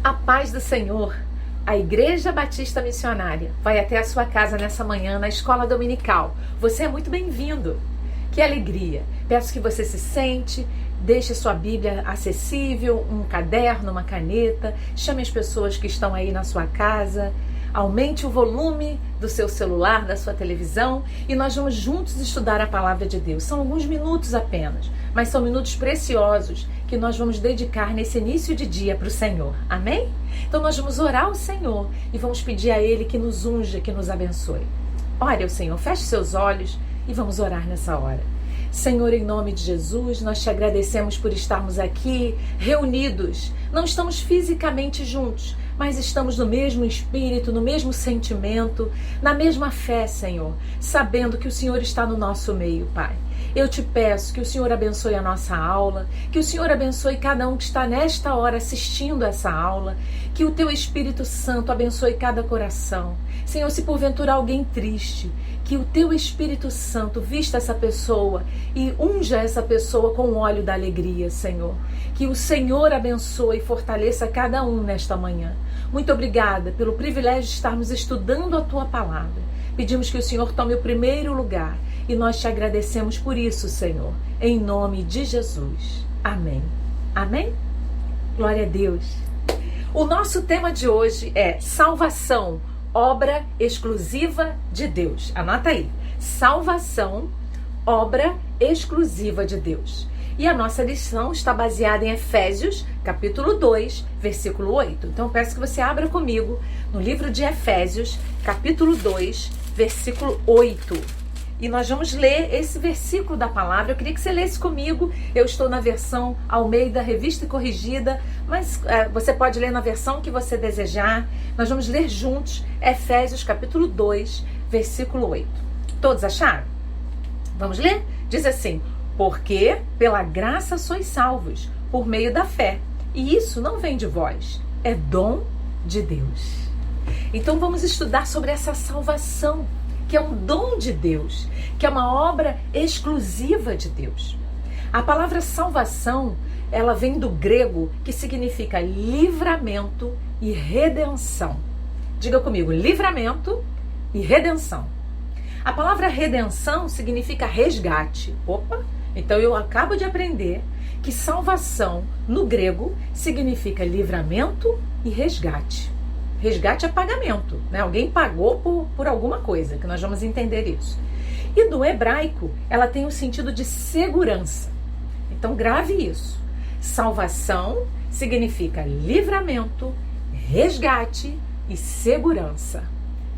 A paz do Senhor. A Igreja Batista Missionária vai até a sua casa nessa manhã na escola dominical. Você é muito bem-vindo. Que alegria. Peço que você se sente, deixe sua Bíblia acessível, um caderno, uma caneta, chame as pessoas que estão aí na sua casa, aumente o volume do seu celular, da sua televisão e nós vamos juntos estudar a palavra de Deus. São alguns minutos apenas, mas são minutos preciosos que nós vamos dedicar nesse início de dia para o Senhor. Amém? Então nós vamos orar ao Senhor e vamos pedir a Ele que nos unja, que nos abençoe. Ore ao Senhor, feche seus olhos e vamos orar nessa hora. Senhor, em nome de Jesus, nós te agradecemos por estarmos aqui reunidos. Não estamos fisicamente juntos, mas estamos no mesmo espírito, no mesmo sentimento, na mesma fé, Senhor, sabendo que o Senhor está no nosso meio, Pai. Eu te peço que o Senhor abençoe a nossa aula, que o Senhor abençoe cada um que está nesta hora assistindo essa aula, que o Teu Espírito Santo abençoe cada coração. Senhor, se porventura alguém triste, que o Teu Espírito Santo vista essa pessoa e unja essa pessoa com o óleo da alegria, Senhor. Que o Senhor abençoe e fortaleça cada um nesta manhã. Muito obrigada pelo privilégio de estarmos estudando a Tua palavra. Pedimos que o Senhor tome o primeiro lugar e nós te agradecemos por isso, Senhor, em nome de Jesus. Amém. Amém? Glória a Deus. O nosso tema de hoje é salvação, obra exclusiva de Deus. Anota aí. Salvação, obra exclusiva de Deus. E a nossa lição está baseada em Efésios, capítulo 2, versículo 8. Então, eu peço que você abra comigo no livro de Efésios, capítulo 2, versículo 8. E nós vamos ler esse versículo da palavra. Eu queria que você lesse comigo. Eu estou na versão Almeida, revista e corrigida, mas você pode ler na versão que você desejar. Nós vamos ler juntos Efésios, capítulo 2, versículo 8. Todos acharam? Vamos ler? Diz assim: porque pela graça sois salvos, por meio da fé. E isso não vem de vós, é dom de Deus. Então vamos estudar sobre essa salvação, que é um dom de Deus, que é uma obra exclusiva de Deus. A palavra salvação, ela vem do grego, que significa livramento e redenção. Diga comigo, livramento e redenção. A palavra redenção significa resgate. Opa! Então eu acabo de aprender que salvação, no grego, significa livramento e resgate. Resgate é pagamento, né? Alguém pagou por alguma coisa, que nós vamos entender isso. E do hebraico, ela tem o sentido de segurança. Então grave isso. Salvação significa livramento, resgate e segurança.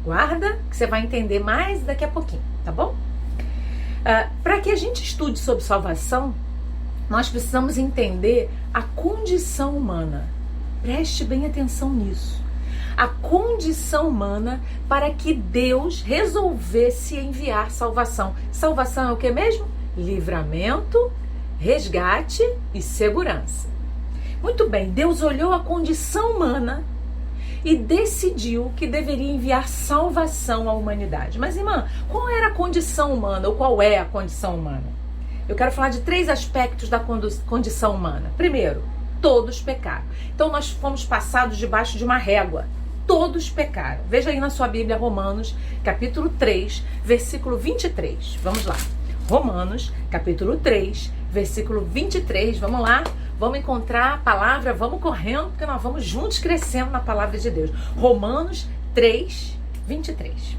Guarda que você vai entender mais daqui a pouquinho, tá bom? Para que a gente estude sobre salvação, nós precisamos entender a condição humana. Preste bem atenção nisso. A condição humana para que Deus resolvesse enviar salvação. Salvação é o que mesmo? Livramento, resgate e segurança. Muito bem, Deus olhou a condição humana e decidiu que deveria enviar salvação à humanidade. Mas, irmã, qual era a condição humana ou qual é a condição humana? Eu quero falar de 3 aspectos da condição humana. Primeiro, todos pecaram. Então nós fomos passados debaixo de uma régua. Todos pecaram. Veja aí na sua Bíblia Romanos, capítulo 3, versículo 23. Vamos lá. Romanos, capítulo 3, versículo 23. Vamos lá. Vamos encontrar a palavra. Vamos correndo, porque nós vamos juntos crescendo na palavra de Deus. Romanos 3, 23.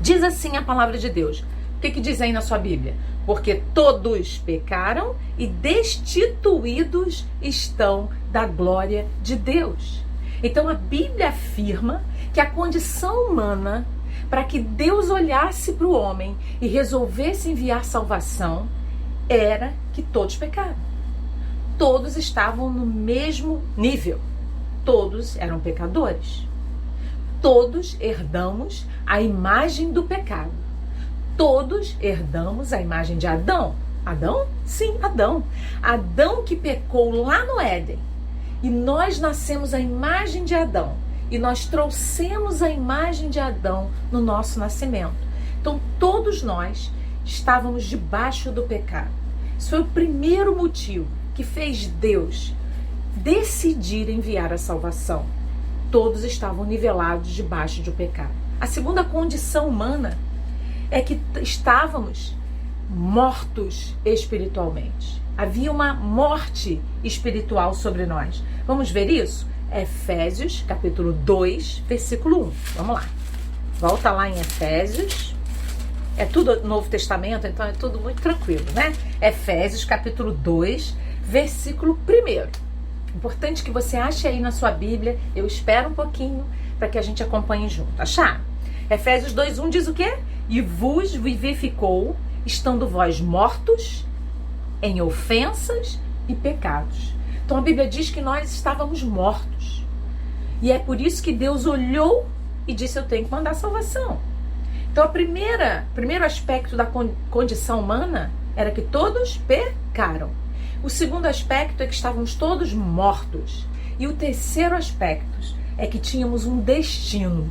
Diz assim a palavra de Deus. O que diz aí na sua Bíblia? Porque todos pecaram e destituídos estão da glória de Deus. Então a Bíblia afirma que a condição humana para que Deus olhasse para o homem e resolvesse enviar salvação era que todos pecaram. Todos estavam no mesmo nível. Todos eram pecadores. Todos herdamos a imagem do pecado. Todos herdamos a imagem de Adão. Adão? Sim, Adão. Adão que pecou lá no Éden. E nós nascemos a imagem de Adão. E nós trouxemos a imagem de Adão no nosso nascimento. Então, todos nós estávamos debaixo do pecado. Isso foi o primeiro motivo que fez Deus decidir enviar a salvação. Todos estavam nivelados debaixo do pecado. A segunda condição humana é que estávamos mortos espiritualmente. Havia uma morte espiritual sobre nós. Vamos ver isso? Efésios, capítulo 2, versículo 1. Vamos lá. Volta lá em Efésios. É tudo Novo Testamento, então é tudo muito tranquilo, né? Efésios, capítulo 2, versículo 1. Importante que você ache aí na sua Bíblia. Eu espero um pouquinho para que a gente acompanhe junto. Achar? Efésios 2:1 diz o quê? E vos vivificou, estando vós mortos em ofensas e pecados. Então a Bíblia diz que nós estávamos mortos. E é por isso que Deus olhou e disse: eu tenho que mandar salvação. Então o primeiro aspecto da condição humana era que todos pecaram. O segundo aspecto é que estávamos todos mortos. E o terceiro aspecto é que tínhamos um destino.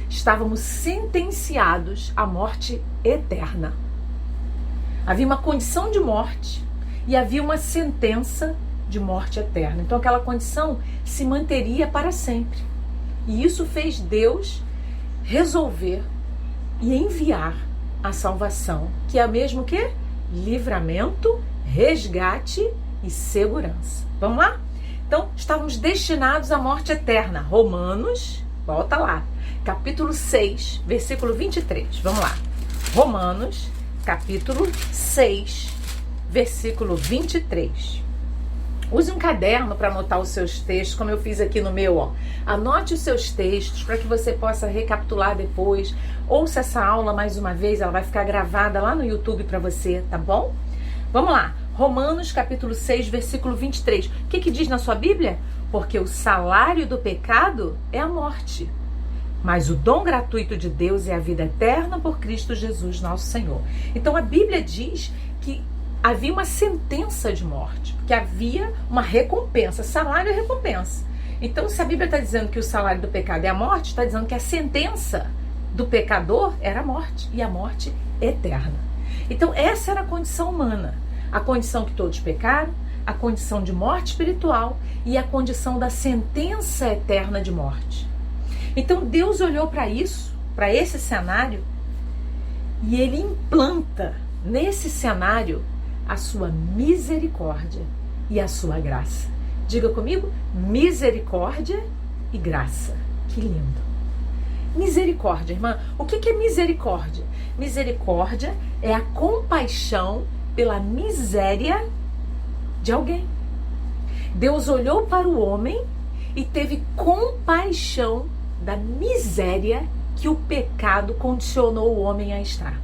Estávamos sentenciados à morte eterna. Havia uma condição de morte e havia uma sentença de morte eterna. Então aquela condição se manteria para sempre. E isso fez Deus resolver e enviar a salvação, que é o mesmo que livramento, resgate e segurança. Vamos lá? Então, estávamos destinados à morte eterna. Romanos, volta lá, capítulo 6, versículo 23. Vamos lá. Romanos, capítulo 6, versículo 23. Use um caderno para anotar os seus textos, como eu fiz aqui no meu, ó. Anote os seus textos para que você possa recapitular depois. Ouça essa aula mais uma vez, ela vai ficar gravada lá no YouTube para você, tá bom? Vamos lá. Romanos, capítulo 6, versículo 23. O que diz na sua Bíblia? Porque o salário do pecado é a morte, mas o dom gratuito de Deus é a vida eterna por Cristo Jesus, nosso Senhor. Então a Bíblia diz que havia uma sentença de morte, porque havia uma recompensa. Salário é recompensa. Então, se a Bíblia está dizendo que o salário do pecado é a morte, está dizendo que a sentença do pecador era a morte, e a morte eterna. Então, essa era a condição humana. A condição que todos pecaram, a condição de morte espiritual e a condição da sentença eterna de morte. Então, Deus olhou para isso, para esse cenário, e Ele implanta nesse cenário a sua misericórdia e a sua graça. Diga comigo, misericórdia e graça. Que lindo. Misericórdia, irmã. O que é misericórdia? Misericórdia é a compaixão pela miséria de alguém. Deus olhou para o homem e teve compaixão da miséria que o pecado condicionou o homem a estar.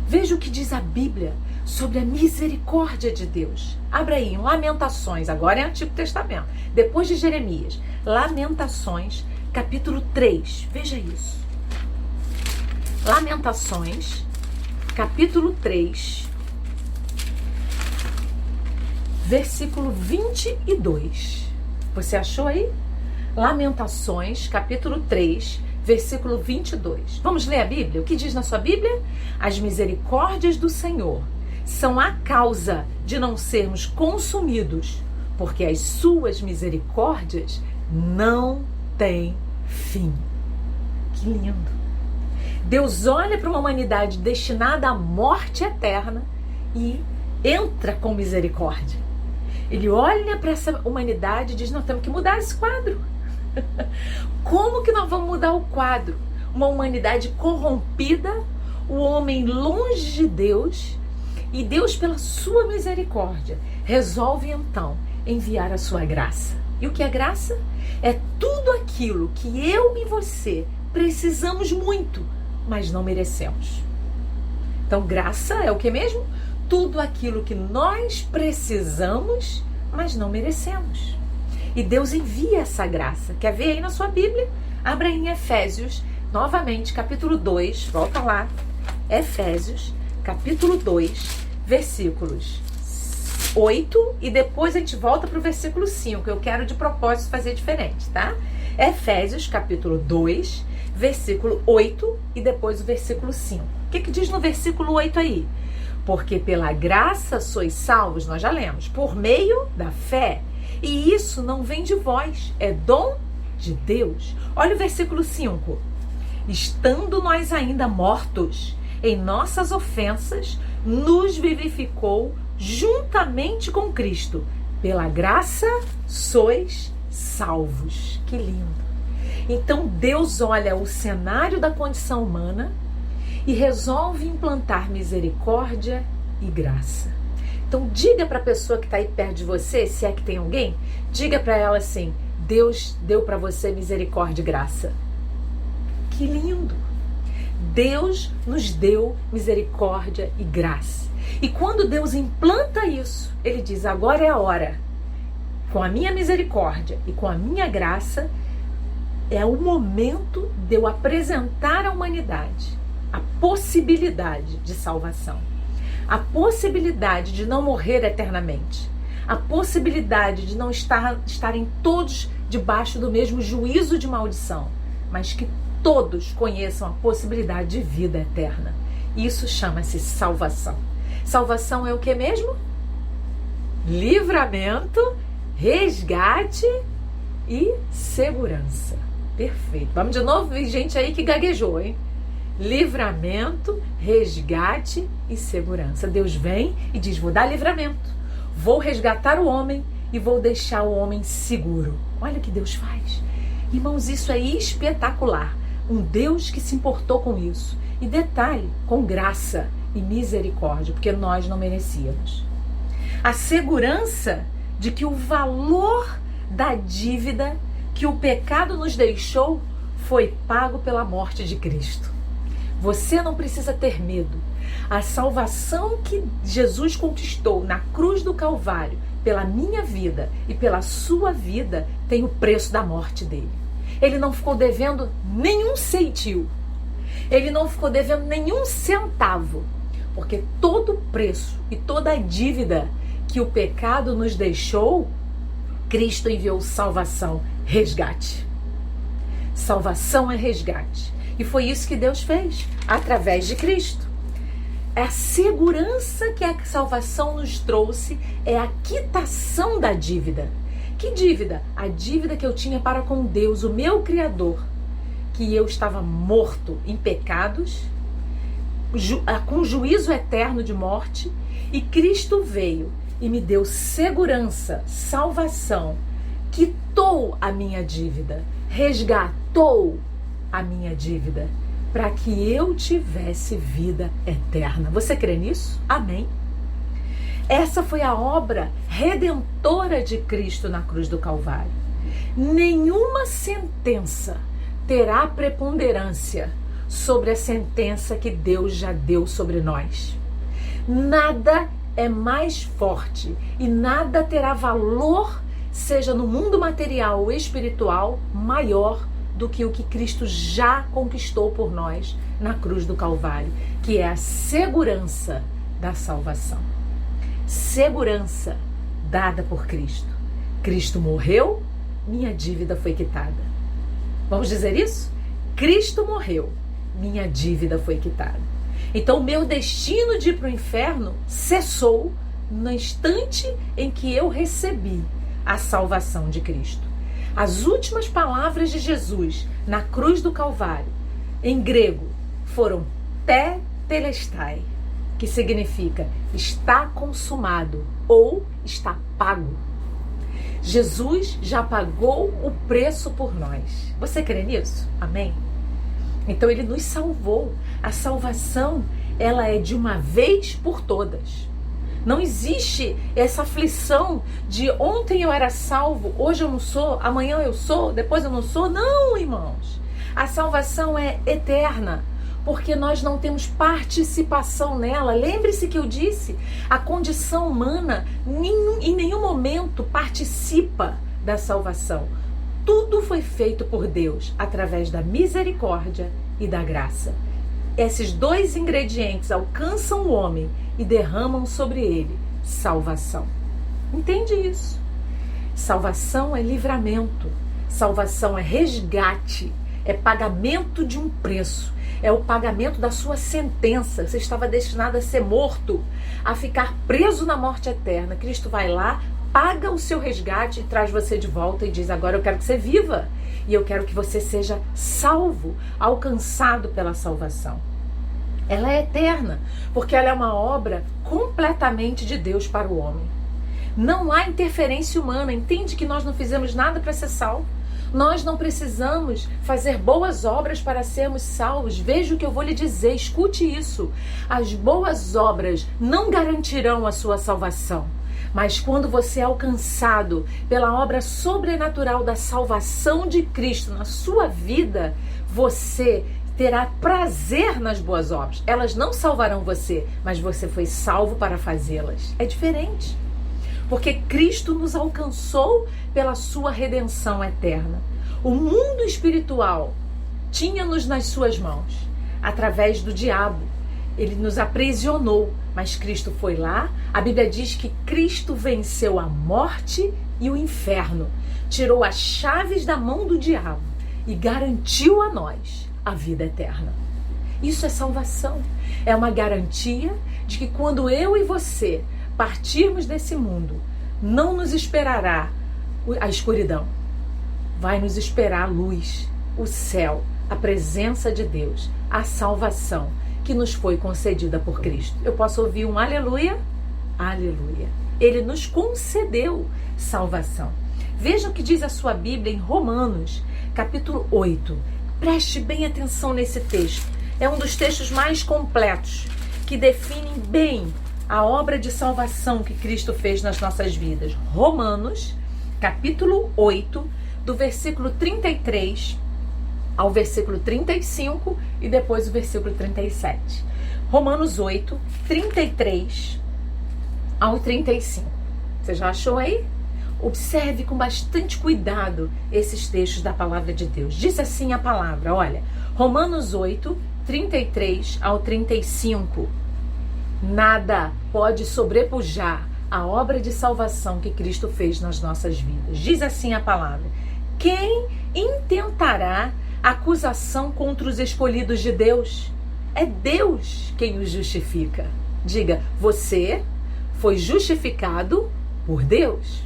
Veja o que diz a Bíblia sobre a misericórdia de Deus. Abra aí, em Lamentações, agora é Antigo Testamento, depois de Jeremias. Lamentações, capítulo 3, veja isso. Lamentações, capítulo 3, versículo 22. Você achou aí? Lamentações, capítulo 3, versículo 22. Vamos ler a Bíblia? O que diz na sua Bíblia? As misericórdias do Senhor são a causa de não sermos consumidos, porque as suas misericórdias não têm fim. Que lindo! Deus olha para uma humanidade destinada à morte eterna e entra com misericórdia. Ele olha para essa humanidade e diz: nós temos que mudar esse quadro. Como que nós vamos mudar o quadro? Uma humanidade corrompida, o homem longe de Deus, e Deus, pela sua misericórdia, resolve então enviar a sua graça. E o que é graça? É tudo aquilo que eu e você precisamos muito, mas não merecemos. Então, graça é o que mesmo? Tudo aquilo que nós precisamos, mas não merecemos. E Deus envia essa graça. Quer ver aí na sua Bíblia? Abra em Efésios, novamente, capítulo 2, volta lá. Efésios, capítulo 2, versículos 8, e depois a gente volta para o versículo 5, eu quero de propósito fazer diferente, tá? Efésios, capítulo 2, versículo 8, e depois o versículo 5. O que diz no versículo 8 aí? Porque pela graça sois salvos, nós já lemos, por meio da fé. E isso não vem de vós, é dom de Deus. Olha o versículo 5. Estando nós ainda mortos em nossas ofensas, nos vivificou juntamente com Cristo. Pela graça sois salvos. Que lindo. Então Deus olha o cenário da condição humana e resolve implantar misericórdia e graça. Então diga para a pessoa que está aí perto de você, se é que tem alguém, diga para ela assim: Deus deu para você misericórdia e graça. Que lindo! Deus nos deu misericórdia e graça. E quando Deus implanta isso, Ele diz: agora é a hora. Com a minha misericórdia e com a minha graça, é o momento de eu apresentar à humanidade a possibilidade de salvação. A possibilidade de não morrer eternamente. A possibilidade de não estarem todos debaixo do mesmo juízo de maldição, mas que todos conheçam a possibilidade de vida eterna. Isso chama-se salvação. Salvação é o que mesmo? Livramento, resgate e segurança. Perfeito. Vamos de novo, gente aí que gaguejou, hein? Livramento, resgate e segurança. Deus vem e diz: vou dar livramento, vou resgatar o homem e vou deixar o homem seguro. Olha o que Deus faz. Irmãos, isso é espetacular. Um Deus que se importou com isso. E detalhe, com graça e misericórdia, porque nós não merecíamos. A segurança de que o valor da dívida que o pecado nos deixou foi pago pela morte de Cristo. Você não precisa ter medo. A salvação que Jesus conquistou na cruz do Calvário, pela minha vida e pela sua vida, tem o preço da morte dele. Ele não ficou devendo nenhum ceitil. Ele não ficou devendo nenhum centavo. Porque todo o preço e toda a dívida que o pecado nos deixou, Cristo enviou salvação, resgate. Salvação é resgate. E foi isso que Deus fez, através de Cristo. A segurança que a salvação nos trouxe é a quitação da dívida. Que dívida? A dívida que eu tinha para com Deus, o meu Criador, que eu estava morto em pecados, com juízo eterno de morte, e Cristo veio e me deu segurança, salvação, quitou a minha dívida, resgatou a minha dívida, para que eu tivesse vida eterna. Você crê nisso? Amém? Essa foi a obra redentora de Cristo na cruz do Calvário. Nenhuma sentença terá preponderância sobre a sentença que Deus já deu sobre nós. Nada é mais forte e nada terá valor, seja no mundo material ou espiritual, maior do que o que Cristo já conquistou por nós na cruz do Calvário, que é a segurança da salvação. Segurança dada por Cristo. Cristo morreu, minha dívida foi quitada. Vamos dizer isso? Cristo morreu, minha dívida foi quitada. Então o meu destino de ir para o inferno cessou no instante em que eu recebi a salvação de Cristo. As últimas palavras de Jesus na cruz do Calvário, em grego, foram tetelestai, que significa está consumado ou está pago. Jesus já pagou o preço por nós. Você crê nisso? Amém? Então ele nos salvou. A salvação, ela é de uma vez por todas. Não existe essa aflição de ontem eu era salvo, hoje eu não sou, amanhã eu sou, depois eu não sou. Não, irmãos. A salvação é eterna, porque nós não temos participação nela. Lembre-se que eu disse, a condição humana em nenhum momento participa da salvação. Tudo foi feito por Deus através da misericórdia e da graça. Esses dois ingredientes alcançam o homem e derramam sobre ele salvação. Entende isso? Salvação é livramento, salvação é resgate, é pagamento de um preço, é o pagamento da sua sentença. Você estava destinado a ser morto, a ficar preso na morte eterna. Cristo vai lá, paga o seu resgate e traz você de volta e diz: agora eu quero que você viva e eu quero que você seja salvo, alcançado pela salvação. Ela é eterna, porque ela é uma obra completamente de Deus para o homem. Não há interferência humana. Entende que nós não fizemos nada para ser salvo? Nós não precisamos fazer boas obras para sermos salvos. Veja o que eu vou lhe dizer, escute isso. As boas obras não garantirão a sua salvação. Mas quando você é alcançado pela obra sobrenatural da salvação de Cristo na sua vida, você terá prazer nas boas obras. Elas não salvarão você, mas você foi salvo para fazê-las. É diferente. Porque Cristo nos alcançou pela sua redenção eterna. O mundo espiritual tinha-nos nas suas mãos, através do diabo. Ele nos aprisionou, mas Cristo foi lá. A Bíblia diz que Cristo venceu a morte e o inferno, tirou as chaves da mão do diabo e garantiu a nós a vida eterna. Isso é salvação. É uma garantia de que quando eu e você partirmos desse mundo, não nos esperará a escuridão. Vai nos esperar a luz, o céu, a presença de Deus, a salvação que nos foi concedida por Cristo. Eu posso ouvir um aleluia? Aleluia. Ele nos concedeu salvação. Veja o que diz a sua Bíblia em Romanos, capítulo 8. Preste bem atenção nesse texto. É um dos textos mais completos, que definem bem a obra de salvação que Cristo fez nas nossas vidas. Romanos, capítulo 8, do versículo 33 ao versículo 35 e depois o versículo 37. Romanos 8, 33 ao 35. Você já achou aí? Observe com bastante cuidado esses textos da palavra de Deus. Diz assim a palavra, olha, Romanos 8, 33 ao 35. Nada pode sobrepujar a obra de salvação que Cristo fez nas nossas vidas. Diz assim a palavra: quem intentará acusação contra os escolhidos de Deus? É Deus quem os justifica. Diga, você foi justificado por Deus.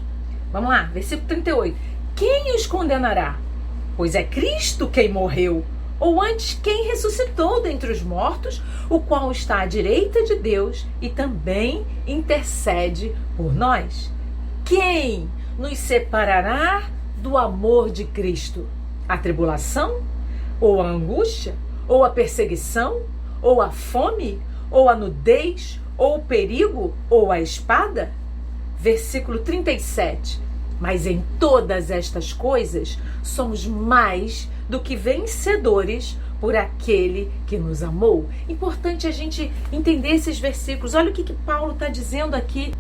Vamos lá, versículo 38. Quem os condenará? Pois é Cristo quem morreu, ou antes quem ressuscitou dentre os mortos, o qual está à direita de Deus e também intercede por nós. Quem nos separará do amor de Cristo? A tribulação? Ou a angústia? Ou a perseguição? Ou a fome? Ou a nudez? Ou o perigo? Ou a espada? Versículo 37. Mas em todas estas coisas somos mais do que vencedores por aquele que nos amou. Importante a gente entender esses versículos. Olha o que Paulo está dizendo aqui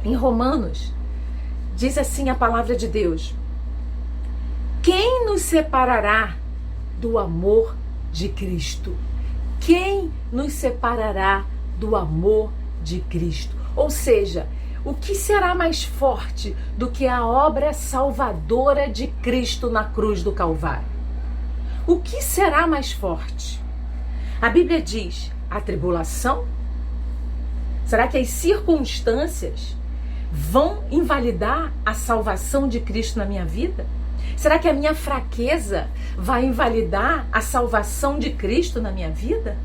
em Romanos. Diz assim a palavra de Deus: quem nos separará do amor de Cristo? Quem nos separará do amor de Cristo? Ou seja, o que será mais forte do que a obra salvadora de Cristo na cruz do Calvário? O que será mais forte? A Bíblia diz: a tribulação? Será que as circunstâncias vão invalidar a salvação de Cristo na minha vida? Será que a minha fraqueza vai invalidar a salvação de Cristo na minha vida?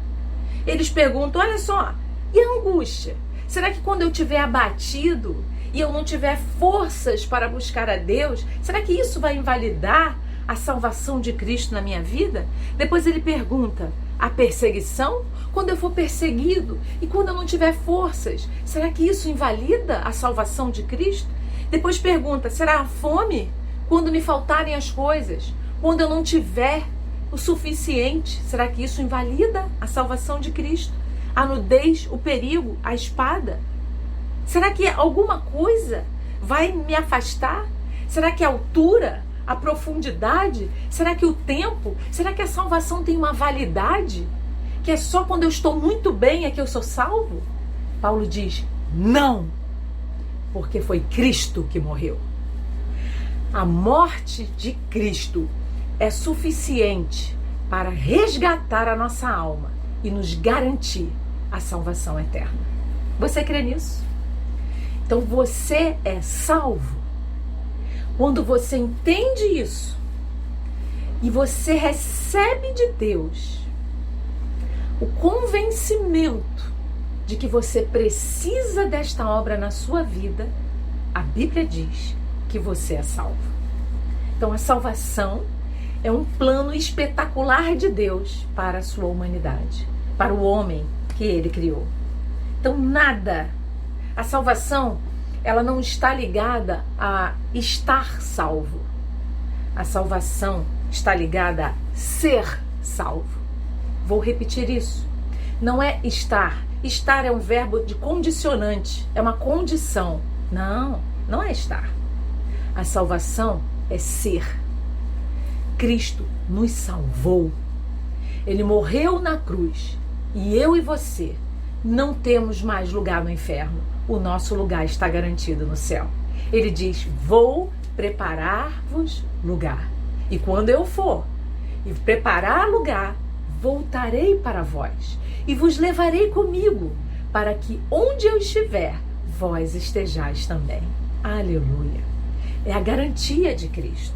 Eles perguntam, olha só, e a angústia? Será que quando eu estiver abatido e eu não tiver forças para buscar a Deus, será que isso vai invalidar a salvação de Cristo na minha vida? Depois ele pergunta, a perseguição? Quando eu for perseguido e quando eu não tiver forças, será que isso invalida a salvação de Cristo? Depois pergunta, será a fome? Quando me faltarem as coisas? Quando eu não tiver o suficiente, será que isso invalida a salvação de Cristo? A nudez, o perigo, a espada? Será que alguma coisa vai me afastar? Será que a altura, a profundidade? Será que o tempo? Será que a salvação tem uma validade? Que é só quando eu estou muito bem é que eu sou salvo? Paulo diz, não, porque foi Cristo que morreu. A morte de Cristo é suficiente para resgatar a nossa alma e nos garantir a salvação eterna. Você crê nisso? Então você é salvo. Quando você entende isso e você recebe de Deus o convencimento de que você precisa desta obra na sua vida, a Bíblia diz que você é salvo. Então a salvação é um plano espetacular de Deus para a sua humanidade, para o homem que ele criou. Então a salvação, ela não está ligada a estar salvo. A salvação está ligada a ser salvo. Vou repetir isso. Não é estar. Estar é um verbo de condicionante, é uma condição. Não é estar. A salvação é ser. Cristo nos salvou. Ele morreu na cruz e eu e você não temos mais lugar no inferno. O nosso lugar está garantido no céu. Ele diz: vou preparar-vos lugar. E quando eu for e preparar lugar, voltarei para vós e vos levarei comigo, para que onde eu estiver, vós estejais também. Aleluia! É a garantia de Cristo.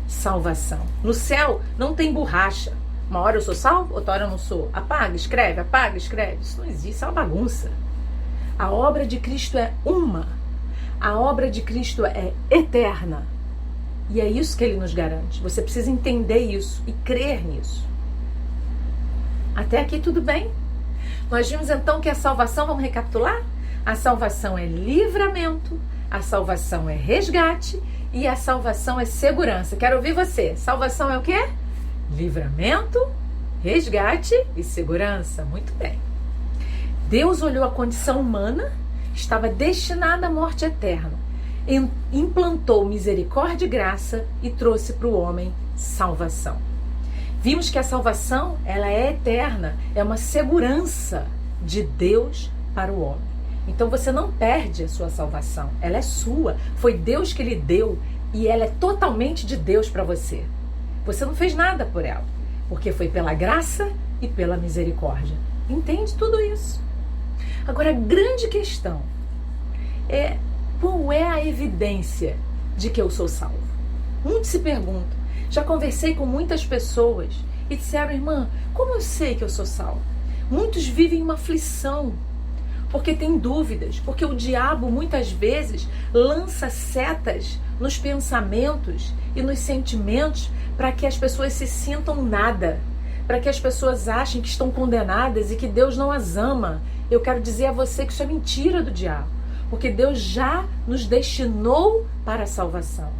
Salvação. No céu não tem borracha. Uma hora eu sou salvo, outra hora eu não sou. Apaga, escreve, apaga, escreve. Isso não existe, isso é uma bagunça. A obra de Cristo é uma. A obra de Cristo é eterna. E é isso que ele nos garante. Você precisa entender isso e crer nisso. Até aqui tudo bem? Nós vimos então que a salvação, vamos recapitular? A salvação é livramento, a salvação é resgate e a salvação é segurança. Quero ouvir você. Salvação é o quê? Livramento, resgate e segurança. Muito bem. Deus olhou a condição humana, estava destinada à morte eterna, implantou misericórdia e graça e trouxe para o homem salvação. Vimos que a salvação, ela é eterna, é uma segurança de Deus para o homem. Então você não perde a sua salvação, ela é sua, foi Deus que lhe deu e ela é totalmente de Deus para você. Você não fez nada por ela, porque foi pela graça e pela misericórdia. Entende tudo isso? Agora a grande questão é: qual é a evidência de que eu sou salvo? Muitos se perguntam. Já conversei com muitas pessoas e disseram: irmã, como eu sei que eu sou salvo? Muitos vivem uma aflição, porque têm dúvidas, porque o diabo muitas vezes lança setas nos pensamentos e nos sentimentos para que as pessoas se sintam nada, para que as pessoas achem que estão condenadas e que Deus não as ama. Eu quero dizer a você que isso é mentira do diabo, porque Deus já nos destinou para a salvação.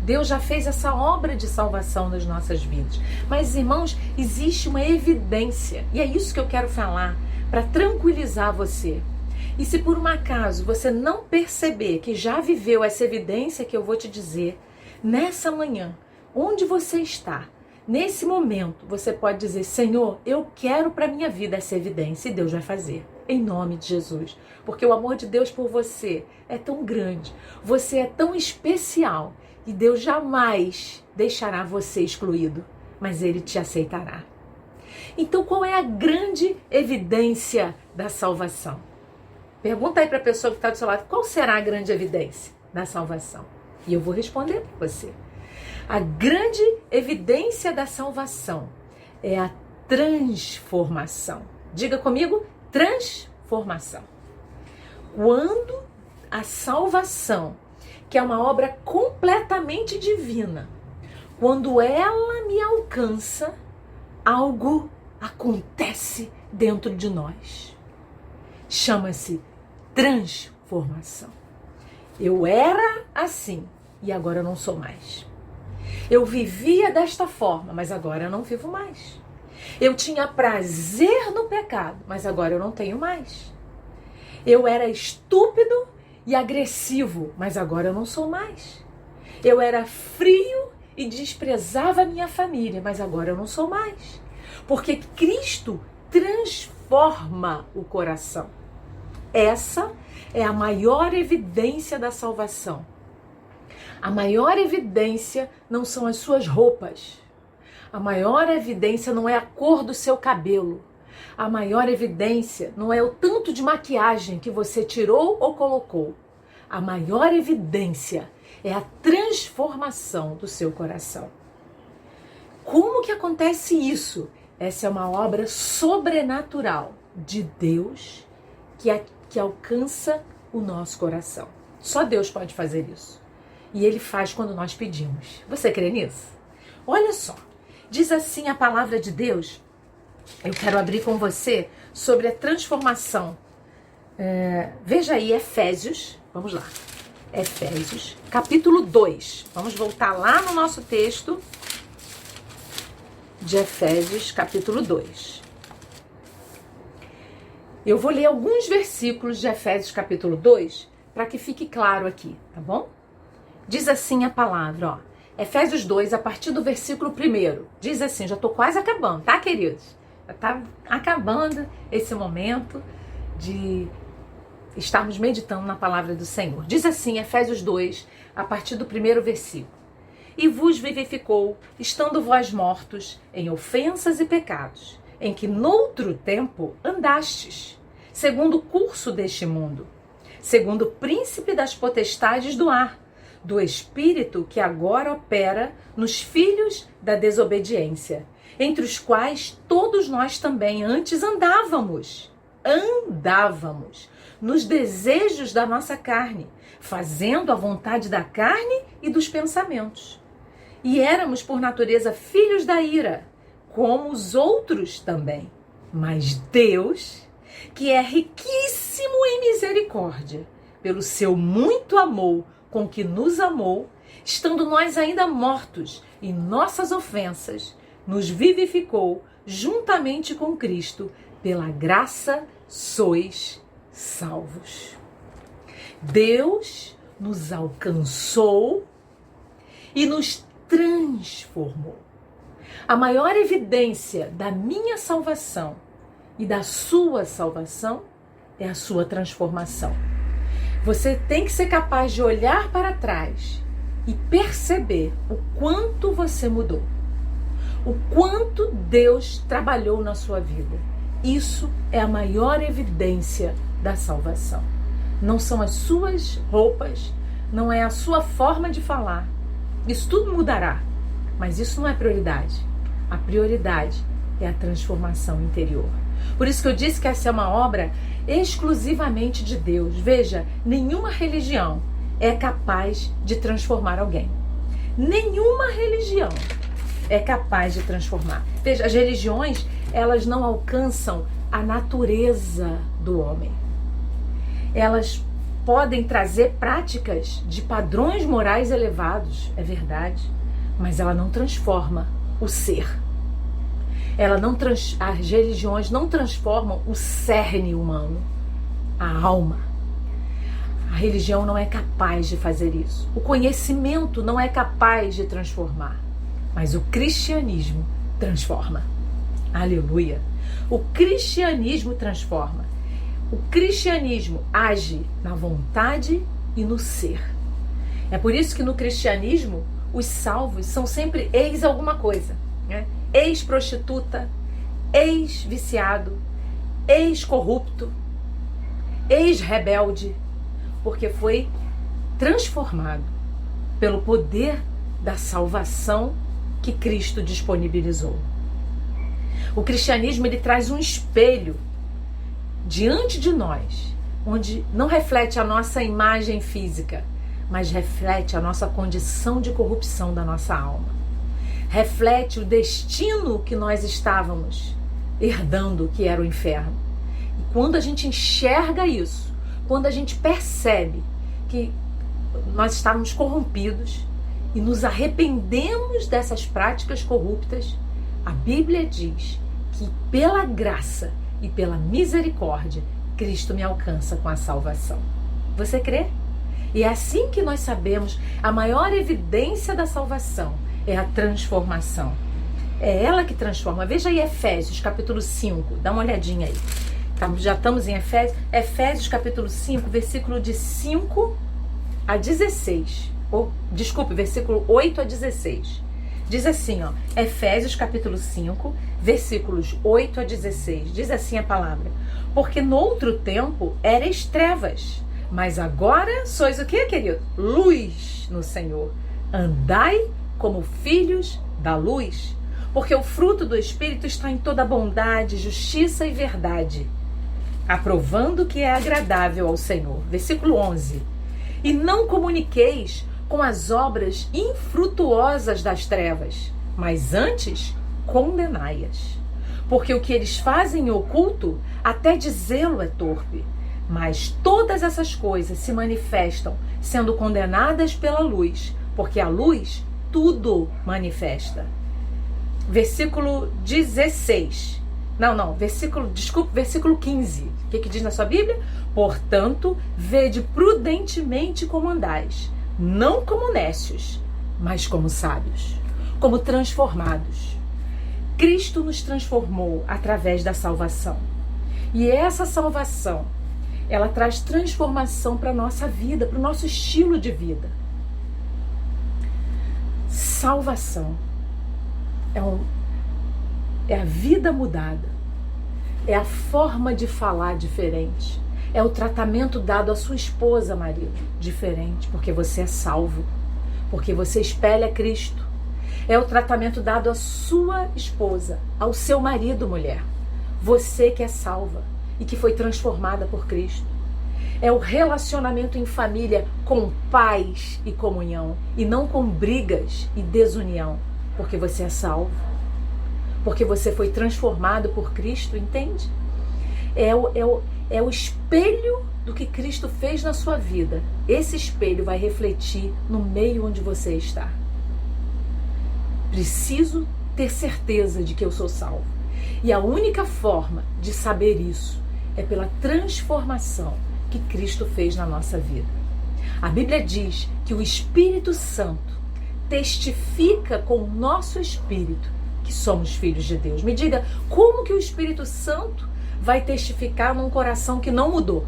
Deus já fez essa obra de salvação nas nossas vidas. Mas, irmãos, existe uma evidência, e é isso que eu quero falar, para tranquilizar você. E se por um acaso você não perceber que já viveu essa evidência que eu vou te dizer, nessa manhã, onde você está, nesse momento, você pode dizer: Senhor, eu quero para minha vida essa evidência, e Deus vai fazer, em nome de Jesus. Porque o amor de Deus por você é tão grande, você é tão especial, e Deus jamais deixará você excluído, mas Ele te aceitará. Então, qual é a grande evidência da salvação? Pergunta aí para a pessoa que está do seu lado: qual será a grande evidência da salvação? E eu vou responder para você. A grande evidência da salvação é a transformação. Diga comigo: transformação. Quando a salvação, que é uma obra completamente divina, quando ela me alcança, algo acontece dentro de nós. Chama-se transformação. Eu era assim e agora eu não sou mais. Eu vivia desta forma, mas agora eu não vivo mais. Eu tinha prazer no pecado, mas agora eu não tenho mais. Eu era estúpido e agressivo, mas agora eu não sou mais. Eu era frio e desprezava a minha família, mas agora eu não sou mais. Porque Cristo transforma o coração. Essa é a maior evidência da salvação. A maior evidência não são as suas roupas. A maior evidência não é a cor do seu cabelo. A maior evidência não é o tanto de maquiagem que você tirou ou colocou. A maior evidência é a transformação do seu coração. Como que acontece isso? Essa é uma obra sobrenatural de Deus que alcança o nosso coração. Só Deus pode fazer isso. E Ele faz quando nós pedimos. Você crê nisso? Olha só, diz assim a palavra de Deus. Eu quero abrir com você sobre a transformação. Veja aí Efésios, vamos lá. Efésios, capítulo 2. Vamos voltar lá no nosso texto de Efésios, capítulo 2. Eu vou ler alguns versículos de Efésios, capítulo 2, para que fique claro aqui, tá bom? Diz assim a palavra, ó. Efésios 2, a partir do versículo 1. Diz assim, já estou quase acabando, tá, queridos? Já está acabando esse momento de estarmos meditando na palavra do Senhor. Diz assim, Efésios 2, a partir do 1º versículo. E vos vivificou, estando vós mortos em ofensas e pecados, em que noutro tempo andastes, segundo o curso deste mundo, segundo o príncipe das potestades do ar, do espírito que agora opera nos filhos da desobediência, entre os quais todos nós também antes andávamos nos desejos da nossa carne, fazendo a vontade da carne e dos pensamentos. E éramos por natureza filhos da ira, como os outros também. Mas Deus, que é riquíssimo em misericórdia, pelo seu muito amor com que nos amou, estando nós ainda mortos em nossas ofensas, nos vivificou juntamente com Cristo, pela graça sois salvos. Deus nos alcançou e nos transformou. A maior evidência da minha salvação e da sua salvação é a sua transformação. Você tem que ser capaz de olhar para trás e perceber o quanto você mudou, o quanto Deus trabalhou na sua vida. Isso é a maior evidência da salvação. Não são as suas roupas, não é a sua forma de falar. Isso tudo mudará, mas isso não é prioridade. A prioridade é a transformação interior. Por isso que eu disse que essa é uma obra exclusivamente de Deus. Veja, nenhuma religião é capaz de transformar alguém. Nenhuma religião é capaz de transformar. Veja, as religiões, elas não alcançam a natureza do homem. Elas podem trazer práticas de padrões morais elevados, é verdade, mas ela não transforma o ser. As religiões não transformam o cerne humano, a alma. A religião não é capaz de fazer isso. O conhecimento não é capaz de transformar, mas o cristianismo transforma. Aleluia! O cristianismo transforma. O cristianismo age na vontade e no ser. É por isso que no cristianismo os salvos são sempre ex alguma coisa, né? Ex-prostituta, ex-viciado, ex-corrupto, ex-rebelde, porque foi transformado pelo poder da salvação que Cristo disponibilizou. O cristianismo, ele traz um espelho diante de nós, onde não reflete a nossa imagem física, mas reflete a nossa condição de corrupção da nossa alma. Reflete o destino que nós estávamos herdando, que era o inferno. E quando a gente enxerga isso, quando a gente percebe que nós estávamos corrompidos e nos arrependemos dessas práticas corruptas, a Bíblia diz que pela graça e pela misericórdia, Cristo me alcança com a salvação. Você crê? E é assim que nós sabemos a maior evidência da salvação é a transformação. É ela que transforma. Veja aí Efésios capítulo 5, dá uma olhadinha aí. Já estamos em Efésios capítulo 5, versículo de 5 a 16. Versículo 8 a 16. Diz assim, ó, Efésios capítulo 5, versículos 8 a 16. Diz assim a palavra: porque noutro tempo erais trevas, Mas agora sois o que, querido? Luz no Senhor. Andai como filhos da luz, porque o fruto do Espírito está em toda bondade, justiça e verdade, aprovando o que é agradável ao Senhor. Versículo 11. E não comuniqueis com as obras infrutuosas das trevas, mas antes condenai-as. Porque o que eles fazem em oculto, até dizê-lo é torpe. Mas todas essas coisas se manifestam, sendo condenadas pela luz, porque a luz tudo manifesta. Versículo 16. Versículo 15. O que diz na sua Bíblia? Portanto, vede prudentemente como andais, não como nécios, mas como sábios, como transformados. Cristo nos transformou através da salvação. E essa salvação, ela traz transformação para a nossa vida, para o nosso estilo de vida. Salvação é a vida mudada, é a forma de falar diferente, é o tratamento dado à sua esposa, marido, diferente, porque você é salvo, porque você espelha Cristo. É o tratamento dado à sua esposa, ao seu marido, mulher, você que é salva e que foi transformada por Cristo. É o relacionamento em família com paz e comunhão, e não com brigas e desunião, porque você é salvo, porque você foi transformado por Cristo, entende? É o espelho do que Cristo fez na sua vida. Esse espelho vai refletir no meio onde você está. Preciso ter certeza de que eu sou salvo. E a única forma de saber isso é pela transformação que Cristo fez na nossa vida. A Bíblia diz que o Espírito Santo testifica com o nosso espírito que somos filhos de Deus. Me diga, como que o Espírito Santo vai testificar num coração que não mudou?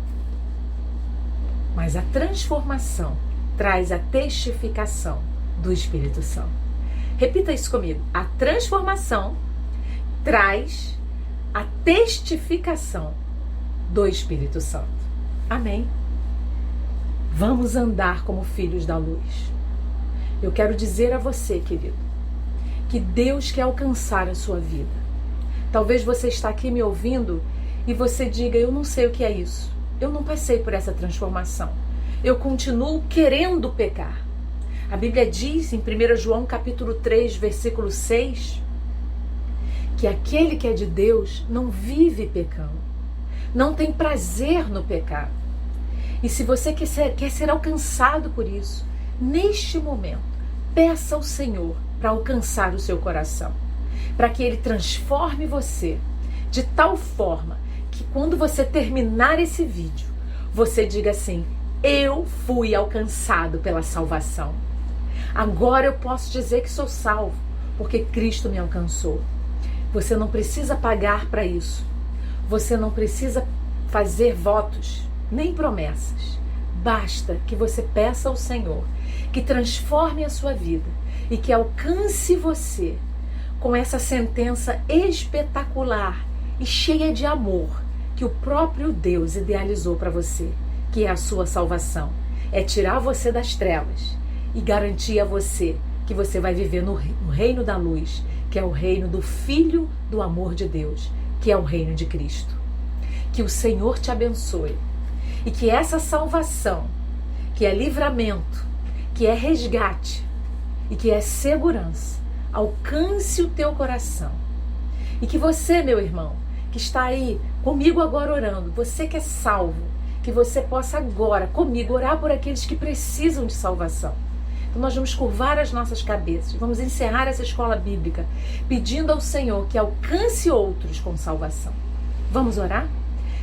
Mas a transformação traz a testificação do Espírito Santo. Repita isso comigo. A transformação traz a testificação do Espírito Santo. Amém? Vamos andar como filhos da luz. Eu quero dizer a você, querido, que Deus quer alcançar a sua vida. Talvez você está aqui me ouvindo e você diga, eu não sei o que é isso. Eu não passei por essa transformação. Eu continuo querendo pecar. A Bíblia diz em 1 João capítulo 3, versículo 6, que aquele que é de Deus não vive pecando, não tem prazer no pecado. E se você quer ser alcançado por isso, neste momento, peça ao Senhor para alcançar o seu coração, para que Ele transforme você de tal forma que quando você terminar esse vídeo, você diga assim, eu fui alcançado pela salvação. Agora eu posso dizer que sou salvo, porque Cristo me alcançou. Você não precisa pagar para isso. Você não precisa fazer votos, nem promessas. Basta que você peça ao Senhor que transforme a sua vida e que alcance você com essa sentença espetacular e cheia de amor que o próprio Deus idealizou para você, que é a sua salvação. É tirar você das trevas e garantir a você que você vai viver no reino da luz, que é o reino do Filho do amor de Deus, que é o reino de Cristo. Que o Senhor te abençoe e que essa salvação, que é livramento, que é resgate e que é segurança, alcance o teu coração. E que você, meu irmão, que está aí comigo agora orando, você que é salvo, que você possa agora comigo orar por aqueles que precisam de salvação. Então nós vamos curvar as nossas cabeças, vamos encerrar essa escola bíblica pedindo ao Senhor que alcance outros com salvação. Vamos orar?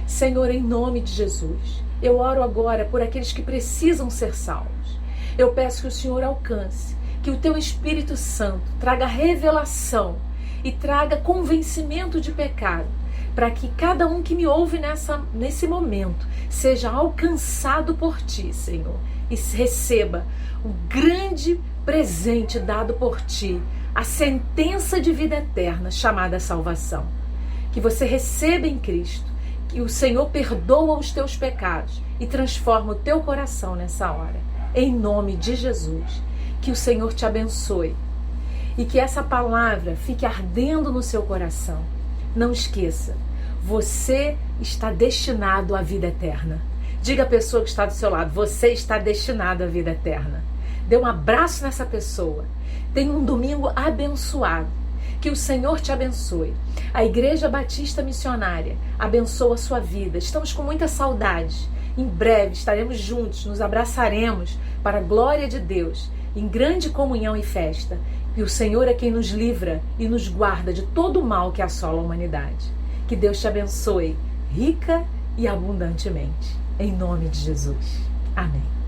Senhor, em nome de Jesus, eu oro agora por aqueles que precisam ser salvos. Eu peço que o Senhor alcance, que o Teu Espírito Santo traga revelação e traga convencimento de pecado, para que cada um que me ouve nesse momento seja alcançado por Ti, Senhor, e receba o grande presente dado por Ti, a sentença de vida eterna chamada salvação. Que você receba em Cristo, que o Senhor perdoa os teus pecados e transforma o teu coração nessa hora. Em nome de Jesus, que o Senhor te abençoe e que essa palavra fique ardendo no seu coração. Não esqueça, você está destinado à vida eterna. Diga à pessoa que está do seu lado, você está destinado à vida eterna. Dê um abraço nessa pessoa. Tenha um domingo abençoado. Que o Senhor te abençoe. A Igreja Batista Missionária abençoa a sua vida. Estamos com muita saudade. Em breve estaremos juntos, nos abraçaremos para a glória de Deus, em grande comunhão e festa. E o Senhor é quem nos livra e nos guarda de todo o mal que assola a humanidade. Que Deus te abençoe rica e abundantemente. Em nome de Jesus. Amém.